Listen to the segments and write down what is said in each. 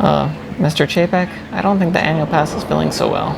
Mr. Chapek, I don't think the annual pass is feeling so well.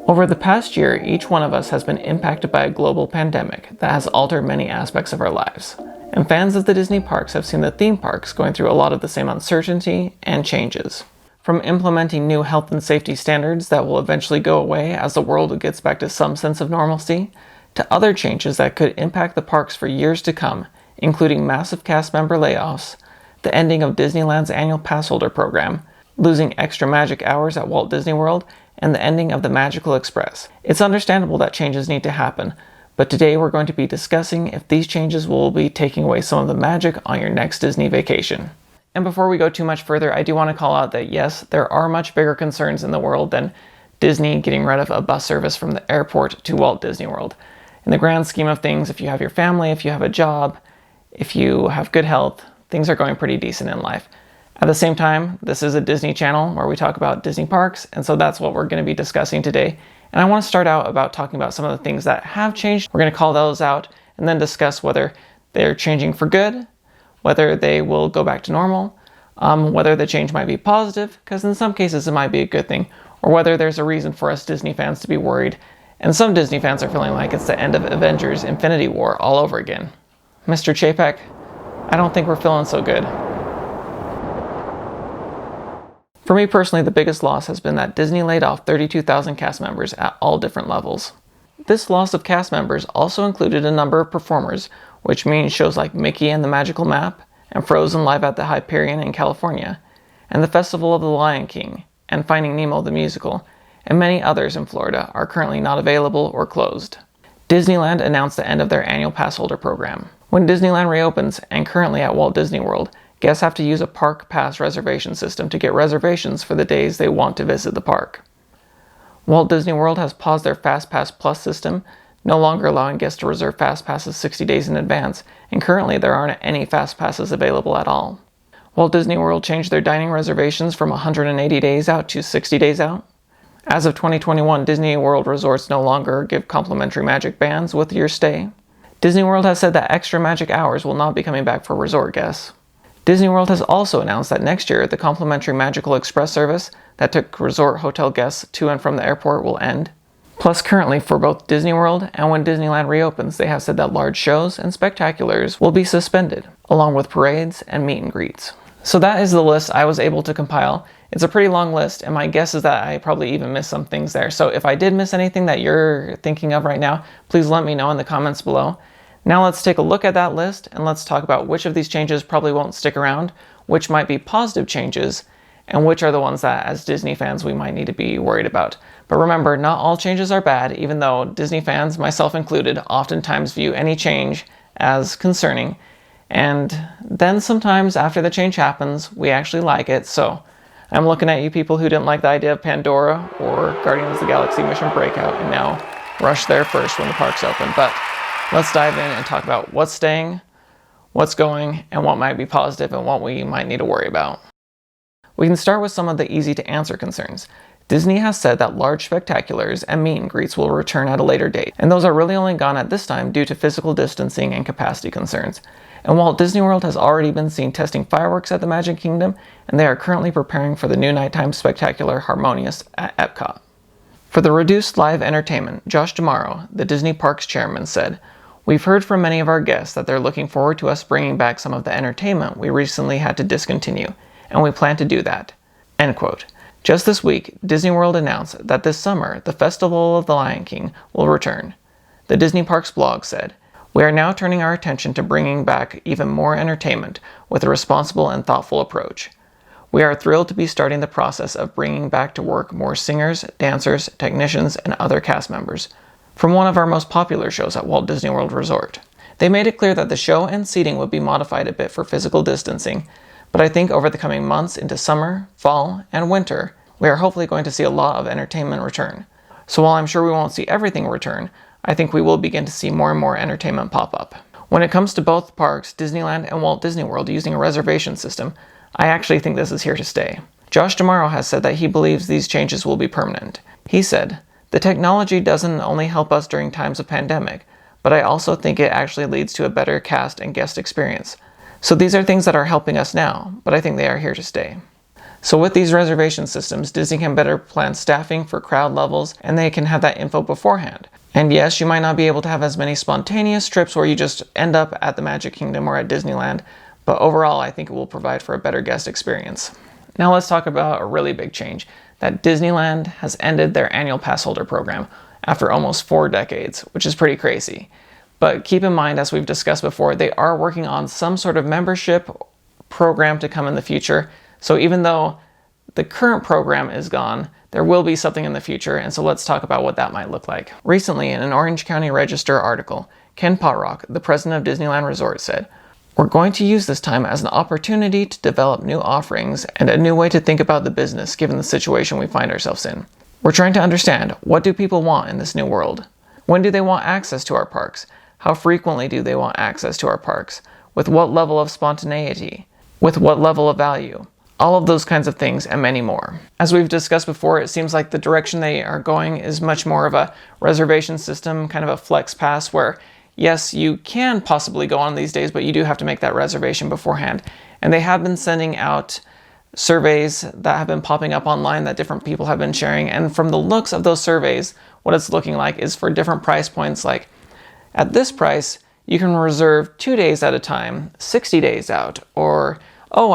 Over the past year, each one of us has been impacted by a global pandemic that has altered many aspects of our lives. And fans of the Disney parks have seen the theme parks going through a lot of the same uncertainty and changes. From implementing new health and safety standards that will eventually go away as the world gets back to some sense of normalcy, to other changes that could impact the parks for years to come, including massive cast member layoffs, the ending of Disneyland's annual pass holder program, losing extra magic hours at Walt Disney World, and the ending of the Magical Express. It's understandable that changes need to happen, but today we're going to be discussing if these changes will be taking away some of the magic on your next Disney vacation. And before we go too much further, I do want to call out that yes, there are much bigger concerns in the world than Disney getting rid of a bus service from the airport to Walt Disney World. In the grand scheme of things, if you have your family, if you have a job, if you have good health, things are going pretty decent in life. At the same time, this is a Disney channel where we talk about Disney parks, and so that's what we're going to be discussing today. And I want to start out about talking about some of the things that have changed. We're going to call those out and then discuss whether they're changing for good, whether they will go back to normal, whether the change might be positive, because in some cases it might be a good thing, or whether there's a reason for us Disney fans to be worried. And some Disney fans are feeling like it's the end of Avengers Infinity War all over again. Mr. Chapek, I don't think we're feeling so good. For me personally, the biggest loss has been that Disney laid off 32,000 cast members at all different levels. This loss of cast members also included a number of performers, which means shows like Mickey and the Magical Map, and Frozen Live at the Hyperion in California, and the Festival of the Lion King, and Finding Nemo the Musical, and many others in Florida are currently not available or closed. Disneyland announced the end of their annual pass holder program. When Disneyland reopens, and currently at Walt Disney World, guests have to use a park pass reservation system to get reservations for the days they want to visit the park. Walt Disney World has paused their FastPass Plus system, no longer allowing guests to reserve FastPasses 60 days in advance, and currently there aren't any FastPasses available at all. Walt Disney World changed their dining reservations from 180 days out to 60 days out. As of 2021, Disney World resorts no longer give complimentary magic bands with your stay. Disney World has said that extra magic hours will not be coming back for resort guests. Disney World has also announced that next year, the complimentary Magical Express service that took resort hotel guests to and from the airport will end. Plus, currently, for both Disney World and when Disneyland reopens, they have said that large shows and spectaculars will be suspended, along with parades and meet and greets. So that is the list I was able to compile. It's a pretty long list, and my guess is that I probably even missed some things there. So if I did miss anything that you're thinking of right now, please let me know in the comments below. Now let's take a look at that list, and let's talk about which of these changes probably won't stick around, which might be positive changes, and which are the ones that, as Disney fans, we might need to be worried about. But remember, not all changes are bad, even though Disney fans, myself included, oftentimes view any change as concerning. And then sometimes after the change happens, we actually like it. So I'm looking at you people who didn't like the idea of Pandora or Guardians of the Galaxy Mission Breakout and now rush there first when the parks open. But let's dive in and talk about what's staying, what's going, and what might be positive and what we might need to worry about. We can start with some of the easy to answer concerns. Disney has said that large spectaculars and meet and greets will return at a later date, and those are really only gone at this time due to physical distancing and capacity concerns. And Walt Disney World has already been seen testing fireworks at the Magic Kingdom, and they are currently preparing for the new nighttime spectacular Harmonious at Epcot. For the reduced live entertainment, Josh D'Amaro, the Disney Parks chairman, said, "We've heard from many of our guests that they're looking forward to us bringing back some of the entertainment we recently had to discontinue, and we plan to do that." End quote. Just this week, Disney World announced that this summer, the Festival of the Lion King will return. The Disney Parks blog said, "We are now turning our attention to bringing back even more entertainment with a responsible and thoughtful approach. We are thrilled to be starting the process of bringing back to work more singers, dancers, technicians, and other cast members from one of our most popular shows at Walt Disney World Resort." They made it clear that the show and seating would be modified a bit for physical distancing, but I think over the coming months into summer, fall, and winter, we are hopefully going to see a lot of entertainment return. So while I'm sure we won't see everything return, I think we will begin to see more and more entertainment pop up. When it comes to both parks, Disneyland and Walt Disney World using a reservation system, I actually think this is here to stay. Josh D'Amaro has said that he believes these changes will be permanent. He said, "The technology doesn't only help us during times of pandemic, but I also think it actually leads to a better cast and guest experience. So these are things that are helping us now, but I think they are here to stay. So with these reservation systems, Disney can better plan staffing for crowd levels, and they can have that info beforehand. And yes, you might not be able to have as many spontaneous trips where you just end up at the Magic Kingdom or at Disneyland, but overall I think it will provide for a better guest experience. Now let's talk about a really big change, that Disneyland has ended their annual pass holder program after almost 4 decades, which is pretty crazy. But keep in mind, as we've discussed before, they are working on some sort of membership program to come in the future. So even though the current program is gone, there will be something in the future, and so let's talk about what that might look like. Recently, in an Orange County Register article, Ken Potrock, the president of Disneyland Resort, said, "We're going to use this time as an opportunity to develop new offerings and a new way to think about the business given the situation we find ourselves in. We're trying to understand, what do people want in this new world? When do they want access to our parks? How frequently do they want access to our parks? With what level of spontaneity? With what level of value?" All of those kinds of things and many more. As we've discussed before, it seems like the direction they are going is much more of a reservation system, kind of a flex pass, where yes, you can possibly go on these days, but you do have to make that reservation beforehand. And they have been sending out surveys that have been popping up online that different people have been sharing. And from the looks of those surveys, what it's looking like is for different price points, like at this price, you can reserve 2 days at a time, 60 days out, or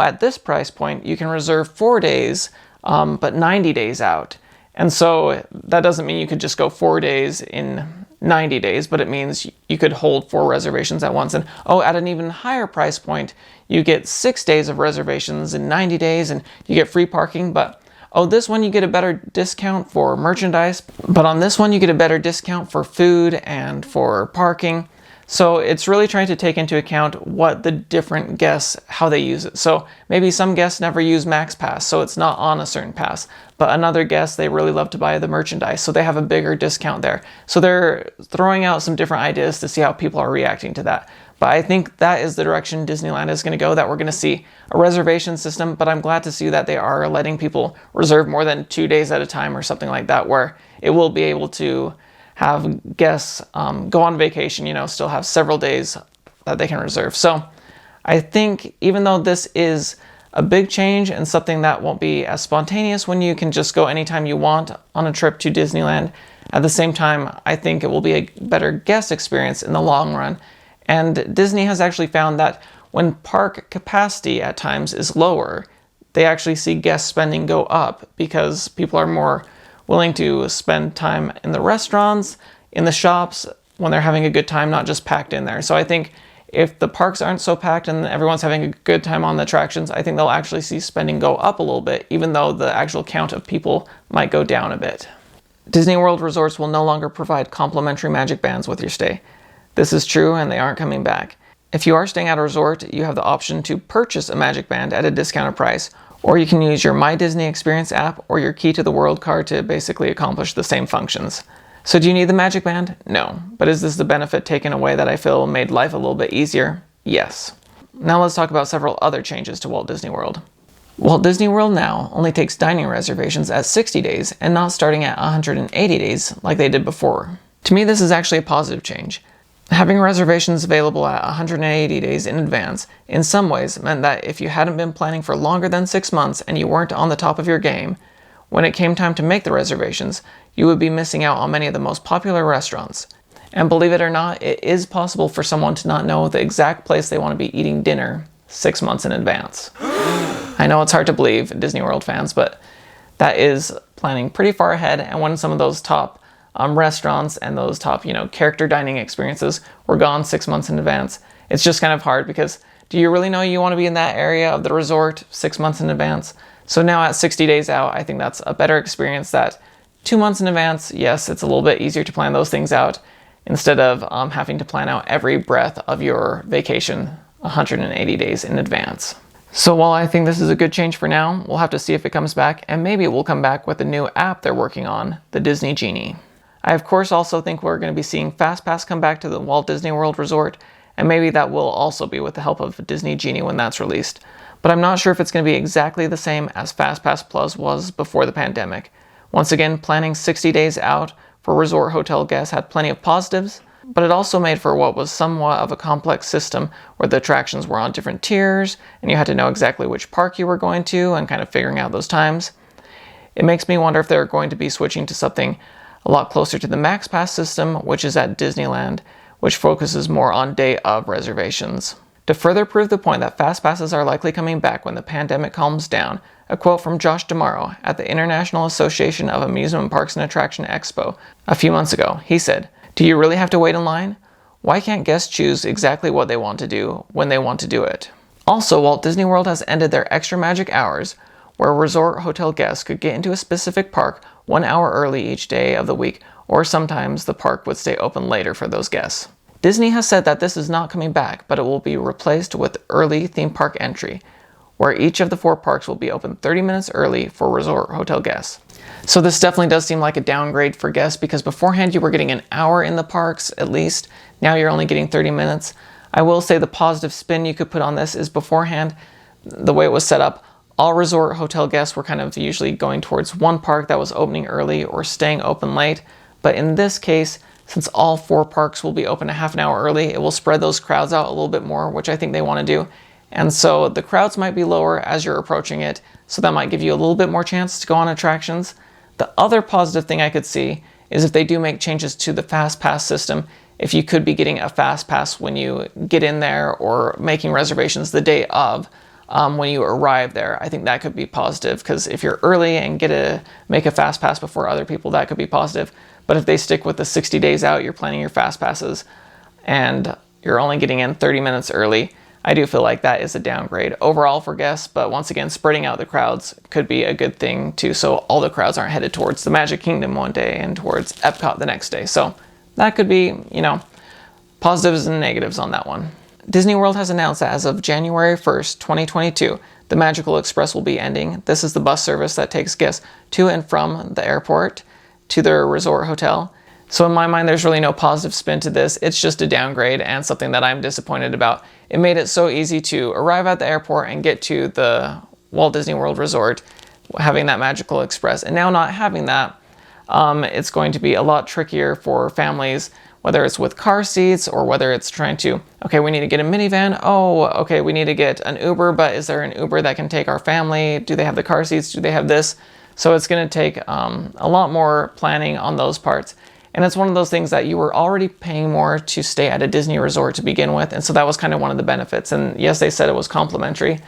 at this price point, you can reserve 4 days, but 90 days out. And so that doesn't mean you could just go 4 days in 90 days, but it means you could hold 4 reservations at once. And at an even higher price point, you get 6 days of reservations in 90 days, and you get free parking. But this one you get a better discount for merchandise, but on this one you get a better discount for food and for parking. So it's really trying to take into account what the different guests, how they use it. So maybe some guests never use Max Pass, so it's not on a certain pass. But another guest, they really love to buy the merchandise, so they have a bigger discount there. So they're throwing out some different ideas to see how people are reacting to that. But I think that is the direction Disneyland is going to go, that we're going to see a reservation system. But I'm glad to see that they are letting people reserve more than 2 days at a time or something like that, where it will be able to have guests go on vacation, still have several days that they can reserve. So I think even though this is a big change and something that won't be as spontaneous when you can just go anytime you want on a trip to Disneyland, at the same time, I think it will be a better guest experience in the long run. And Disney has actually found that when park capacity at times is lower, they actually see guest spending go up because people are more willing to spend time in the restaurants, in the shops, when they're having a good time, not just packed in there. So I think if the parks aren't so packed and everyone's having a good time on the attractions, I think they'll actually see spending go up a little bit, even though the actual count of people might go down a bit. Disney World resorts will no longer provide complimentary magic bands with your stay. This is true, and they aren't coming back. If you are staying at a resort, you have the option to purchase a magic band at a discounted price, or you can use your My Disney Experience app or your Key to the World card to basically accomplish the same functions. So do you need the magic band? No. But is this the benefit taken away that I feel made life a little bit easier? Yes. Now let's talk about several other changes to Walt Disney World. Walt Disney World now only takes dining reservations at 60 days and not starting at 180 days like they did before. To me, this is actually a positive change. Having reservations available at 180 days in advance in some ways meant that if you hadn't been planning for longer than 6 months and you weren't on the top of your game, when it came time to make the reservations, you would be missing out on many of the most popular restaurants. And believe it or not, it is possible for someone to not know the exact place they want to be eating dinner 6 months in advance. I know it's hard to believe, Disney World fans, but that is planning pretty far ahead, and when some of those top restaurants and those top, character dining experiences were gone 6 months in advance. It's just kind of hard because do you really know you want to be in that area of the resort 6 months in advance? So now at 60 days out, I think that's a better experience. That 2 months in advance, yes, it's a little bit easier to plan those things out instead of having to plan out every breath of your vacation 180 days in advance. So while I think this is a good change for now, we'll have to see if it comes back, and maybe it will come back with a new app they're working on, the Disney Genie. I of course also think we're going to be seeing fastpass come back to the Walt Disney World Resort, and maybe that will also be with the help of Disney Genie when that's released. But I'm not sure if it's going to be exactly the same as FastPass Plus was before the pandemic. Once again, planning 60 days out for resort hotel guests had plenty of positives, but it also made for what was somewhat of a complex system where the attractions were on different tiers and you had to know exactly which park you were going to and kind of figuring out those times. It makes me wonder if they're going to be switching to something a lot closer to the Max Pass system, which is at Disneyland, which focuses more on day of reservations. To further prove the point that fast passes are likely coming back when the pandemic calms down, a quote from Josh D'Amaro at the International Association of Amusement Parks and Attraction Expo a few months ago. He said, "Do you really have to wait in line? Why can't guests choose exactly what they want to do when they want to do it?" Also, Walt Disney World has ended their extra magic hours, where resort hotel guests could get into a specific park 1 hour early each day of the week, or sometimes the park would stay open later for those guests. Disney has said that this is not coming back, but it will be replaced with early theme park entry, where each of the 4 parks will be open 30 minutes early for resort hotel guests. So this definitely does seem like a downgrade for guests, because beforehand you were getting an hour in the parks at least. Now you're only getting 30 minutes. I will say the positive spin you could put on this is beforehand, the way it was set up, all resort hotel guests were kind of usually going towards one park that was opening early or staying open late. But in this case, since all 4 parks will be open a half an hour early, it will spread those crowds out a little bit more, which I think they want to do. And so the crowds might be lower as you're approaching it, so that might give you a little bit more chance to go on attractions. The other positive thing I could see is if they do make changes to the fast pass system, if you could be getting a fast pass when you get in there or making reservations the day of when you arrive there. I think that could be positive, because if you're early and make a fast pass before other people, that could be positive. But if they stick with the 60 days out, you're planning your fast passes and you're only getting in 30 minutes early, I do feel like that is a downgrade overall for guests. But once again, spreading out the crowds could be a good thing too, so all the crowds aren't headed towards the Magic Kingdom one day and towards Epcot the next day. So that could be, positives and negatives on that one. Disney World has announced that as of January 1st, 2022, the Magical Express will be ending. This is the bus service that takes guests to and from the airport to their resort hotel. So in my mind, there's really no positive spin to this. It's just a downgrade and something that I'm disappointed about. It made it so easy to arrive at the airport and get to the Walt Disney World Resort, having that Magical Express. And now not having that, it's going to be a lot trickier for families, whether it's with car seats or whether it's trying to, okay, we need to get a minivan. Oh, okay, we need to get an Uber, but is there an Uber that can take our family? Do they have the car seats? Do they have this? So it's going to take a lot more planning on those parts. And it's one of those things that you were already paying more to stay at a Disney resort to begin with. And so that was kind of one of the benefits. And yes, they said it was complimentary,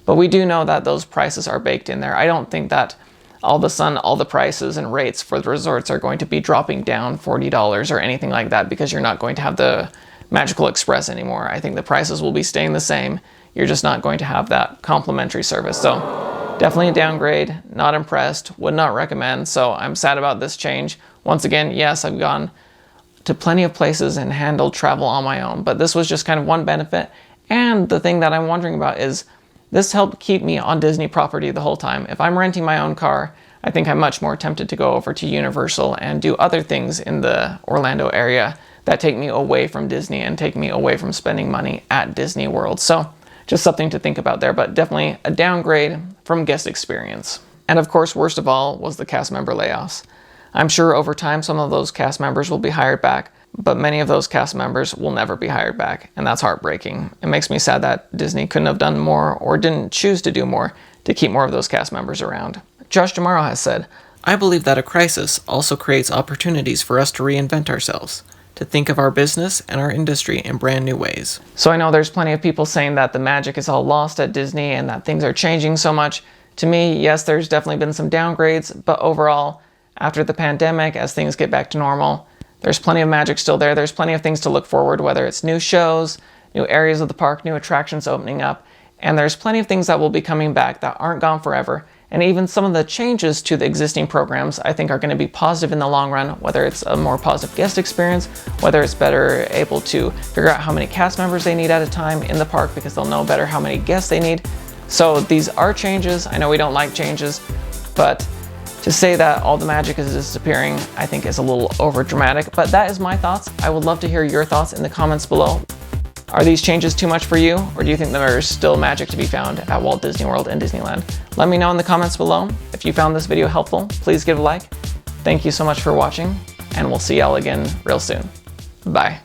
but we do know that those prices are baked in there. I don't think that all of a sudden all the prices and rates for the resorts are going to be dropping down $40 or anything like that because you're not going to have the Magical Express anymore. I think the prices will be staying the same. You're just not going to have that complimentary service. So definitely a downgrade, not impressed, would not recommend. So I'm sad about this change. Once again, yes, I've gone to plenty of places and handled travel on my own, but this was just kind of one benefit. And the thing that I'm wondering about is this helped keep me on Disney property the whole time. If I'm renting my own car, I think I'm much more tempted to go over to Universal and do other things in the Orlando area that take me away from Disney and take me away from spending money at Disney World. So just something to think about there, but definitely a downgrade from guest experience. And of course, worst of all was the cast member layoffs. I'm sure over time some of those cast members will be hired back, but many of those cast members will never be hired back, and that's heartbreaking. It makes me sad that Disney couldn't have done more or didn't choose to do more to keep more of those cast members around. Josh D'Amaro has said, "I believe that a crisis also creates opportunities for us to reinvent ourselves, to think of our business and our industry in brand new ways." So I know there's plenty of people saying that the magic is all lost at Disney and that things are changing so much. To me, yes, there's definitely been some downgrades, but overall, after the pandemic, as things get back to normal, there's plenty of magic still there. There's plenty of things to look forward, whether it's new shows, new areas of the park, new attractions opening up, and there's plenty of things that will be coming back that aren't gone forever. And even some of the changes to the existing programs I think are going to be positive in the long run, whether it's a more positive guest experience, whether it's better able to figure out how many cast members they need at a time in the park because they'll know better how many guests they need. So these are changes. I know we don't like changes, but to say that all the magic is disappearing, I think is a little over dramatic, but that is my thoughts. I would love to hear your thoughts in the comments below. Are these changes too much for you, or do you think there is still magic to be found at Walt Disney World and Disneyland? Let me know in the comments below. If you found this video helpful, please give a like. Thank you so much for watching, and we'll see y'all again real soon. Bye.